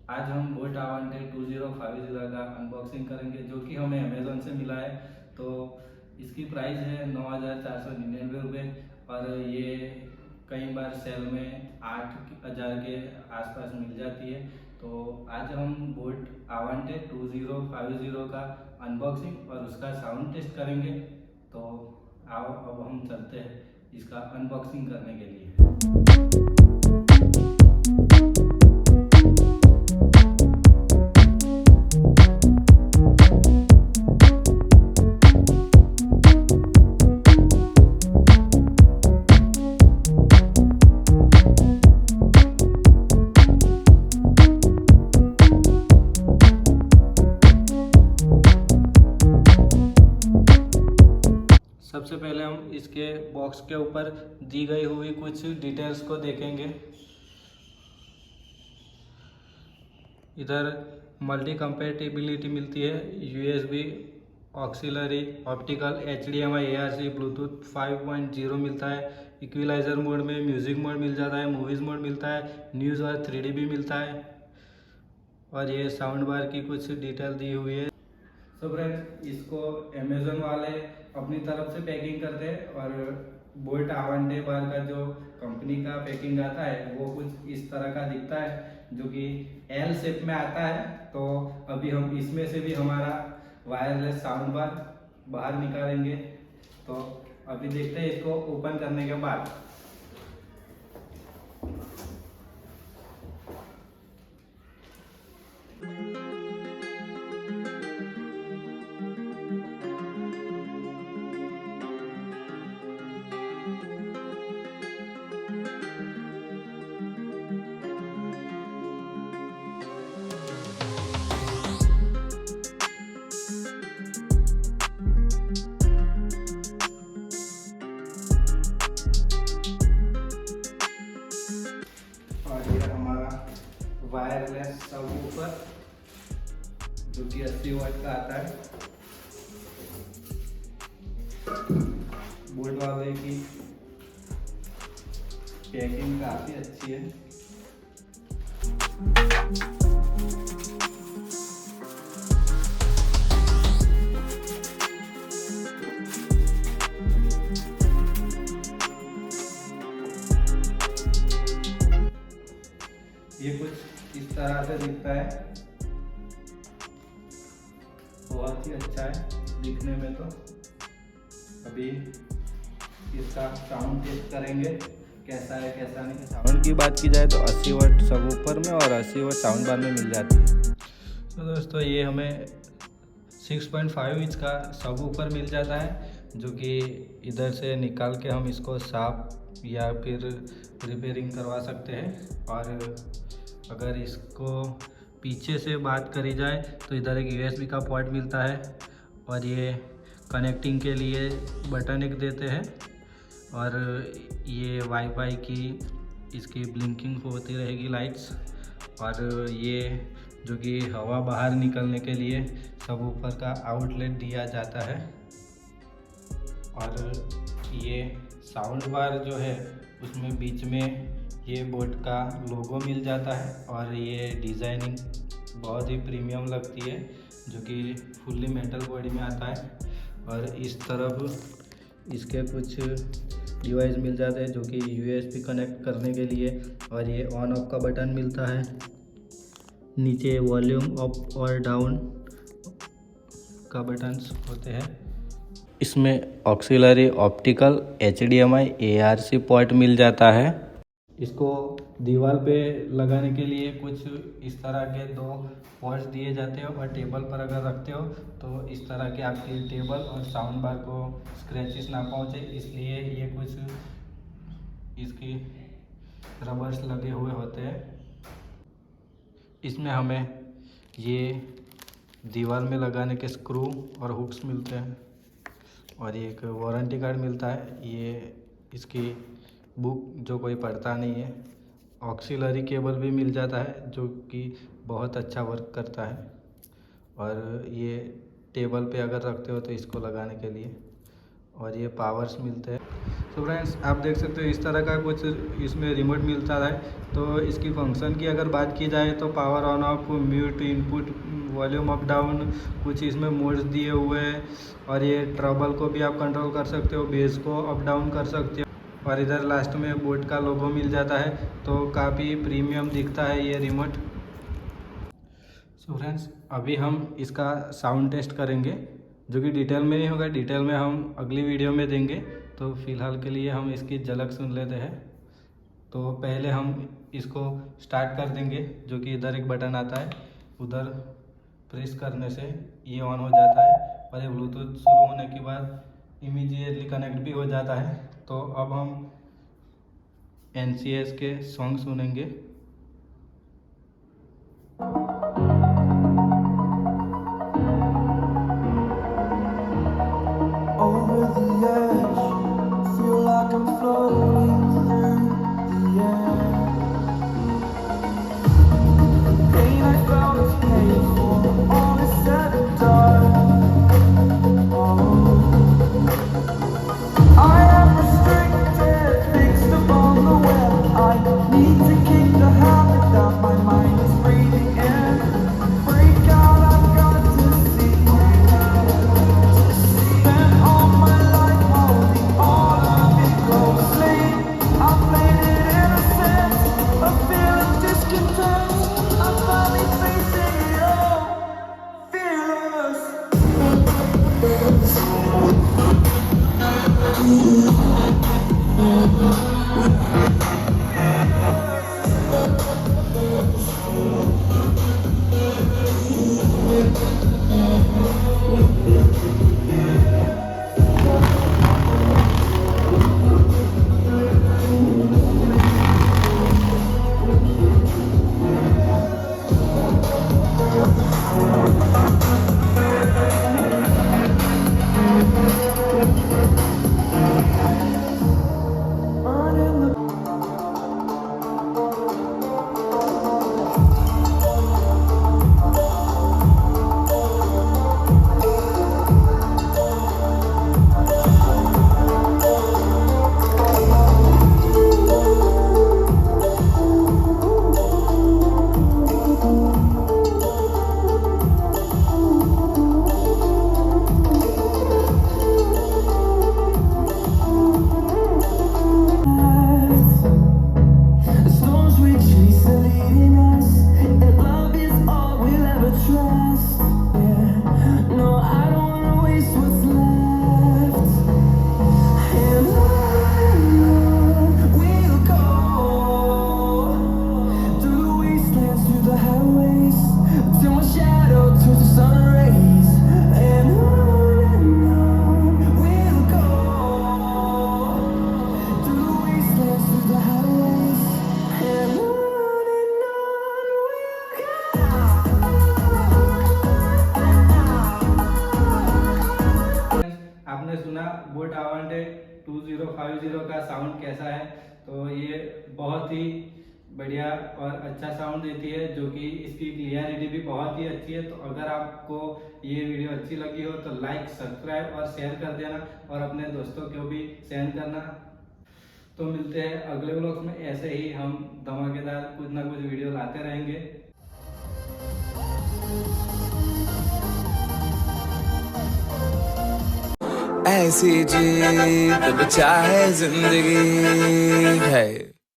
आज हम बोट आवांटे 2050 का अनबॉक्सिंग करेंगे, जो कि हमें अमेज़ोन से मिला है। तो इसकी प्राइस है 9,499 रुपये और ये कई बार सेल में 8,000 के आसपास मिल जाती है। तो आज हम बोट आवांटे 2050 का अनबॉक्सिंग और उसका साउंड टेस्ट करेंगे। तो आओ अब हम चलते हैं इसका अनबॉक्सिंग करने के लिए। सबसे पहले हम इसके बॉक्स के ऊपर दी गई हुई कुछ डिटेल्स को देखेंगे। इधर मल्टी कंपैटिबिलिटी मिलती है, USB, auxiliary, optical, HDMI, ARC, Bluetooth 5.0 मिलता है। इक्विलाइजर मोड में म्यूज़िक मोड मिल जाता है, मूवीज़ मोड मिलता है, न्यूज़ और 3D भी मिलता है। और ये साउंड बार की कुछ डिटेल दी हुई है। तो फ्रेंड्स, इसको अमेज़न वाले अपनी तरफ से पैकिंग करते हैं और बोट आवांटे बार का जो कंपनी का पैकिंग आता है वो कुछ इस तरह का दिखता है, जो कि एल शेप में आता है। तो अभी हम इसमें से भी हमारा वायरलेस साउंड बार बाहर निकालेंगे। तो अभी देखते हैं इसको ओपन करने के बाद। और ये हमारा वायरलेस सबवूफर, जो कि 80 वाट का आता है। बोट वाले की पैकिंग काफ़ी अच्छी है। ये कुछ इस तरह से दिखता है, बहुत ही अच्छा है दिखने में। तो अभी इसका साउंड टेस्ट करेंगे कैसा है कैसा नहीं। साउंड की बात की जाए तो 80 वाट सबवूफर में और 80 वाट साउंड बार में मिल जाती है। तो दोस्तों, ये हमें 6.5 इंच का सबवूफर मिल जाता है, जो कि इधर से निकाल के हम इसको साफ या फिर रिपेयरिंग करवा सकते हैं। और अगर इसको पीछे से बात करी जाए तो इधर एक USB का पोर्ट मिलता है और ये कनेक्टिंग के लिए बटन एक देते हैं। और ये वाईफाई की इसकी ब्लिंकिंग होती रहेगी लाइट्स। और ये जो कि हवा बाहर निकलने के लिए सबवूफर का आउटलेट दिया जाता है। और ये साउंड बार जो है उसमें बीच में ये बोट का लोगो मिल जाता है और ये डिज़ाइनिंग बहुत ही प्रीमियम लगती है, जो कि फुल्ली मेटल बॉडी में आता है। और इस तरफ इसके कुछ डिवाइस मिल जाते हैं, जो कि USB कनेक्ट करने के लिए। और ये ऑन ऑफ का बटन मिलता है। नीचे वॉल्यूम अप और डाउन का बटन्स होते हैं। इसमें auxiliary, optical, HDMI, ARC port मिल जाता है। इसको दीवार पे लगाने के लिए कुछ इस तरह के 2 पोर्ट्स दिए जाते हैं। और टेबल पर अगर रखते हो तो इस तरह के आपकी टेबल और साउंड बार को स्क्रैचेस ना पहुंचे, इसलिए ये कुछ इसकी रबर्स लगे हुए होते हैं। इसमें हमें ये दीवार में लगाने के स्क्रू और हुक्स मिलते हैं। और ये एक वारंटी कार्ड मिलता है। ये इसकी बुक जो कोई पढ़ता नहीं है। ऑक्सिलरी केबल भी मिल जाता है, जो कि बहुत अच्छा वर्क करता है। और ये टेबल पे अगर रखते हो तो इसको लगाने के लिए। और ये पावर्स मिलते हैं। तो फ्रेंड्स आप देख सकते हो इस तरह का कुछ इसमें रिमोट मिलता है। तो इसकी फंक्शन की अगर बात की जाए तो power on off, mute, input, volume up down, कुछ इसमें मोड्स दिए हुए हैं। और ये ट्रबल को भी आप कंट्रोल कर सकते हो, बेस को अप डाउन कर सकते हो। और इधर लास्ट में बोट का लोगो मिल जाता है। तो काफ़ी प्रीमियम दिखता है ये रिमोट। सो फ्रेंड्स अभी हम इसका साउंड टेस्ट करेंगे, जो कि डिटेल में नहीं होगा, डिटेल में हम अगली वीडियो में देंगे। तो फ़िलहाल के लिए हम इसकी झलक सुन लेते हैं। तो पहले हम इसको स्टार्ट कर देंगे, जो कि इधर एक बटन आता है, उधर प्रेस करने से ये ऑन हो जाता है। और ये ब्लूटूथ शुरू होने के बाद इमीडिएटली कनेक्ट भी हो जाता है। तो अब हम NCS के सॉन्ग सुनेंगे। Over the edge, feel like I'm floating through the air. The pain I felt is paid for, all is said and done. Oh, I am restricted, fixed upon the web. I need to kick the habit that my mind is breathing in. Break out, I've got to see. Spent all my life holding all of it closely. I played it innocent, a feel of discontent. I'm finally facing it all, fearless. Burning the storms we chase are leading us, and love is all we'll ever trust. Yeah, no, I don't wanna waste what's left. And on we'll go, through the wastelands, through the highways, till my shadow turns to sun rays. And on we'll go, through the wastelands, through the highways. And on आपने सुना boat अवांटे 2050 का sound कैसा है। तो ये बहुत ही बढ़िया और अच्छा साउंड देती है, जो कि इसकी क्लियरिटी भी बहुत ही अच्छी है। तो अगर आपको ये वीडियो अच्छी लगी हो तो लाइक, सब्सक्राइब और शेयर कर देना, और अपने दोस्तों को भी सेंड करना। तो मिलते हैं अगले व्लॉग में। ऐसे ही हम धमाकेदार कुछ ना कुछ वीडियो लाते रहेंगे। ऐसी जीत चाहे जिंदगी है।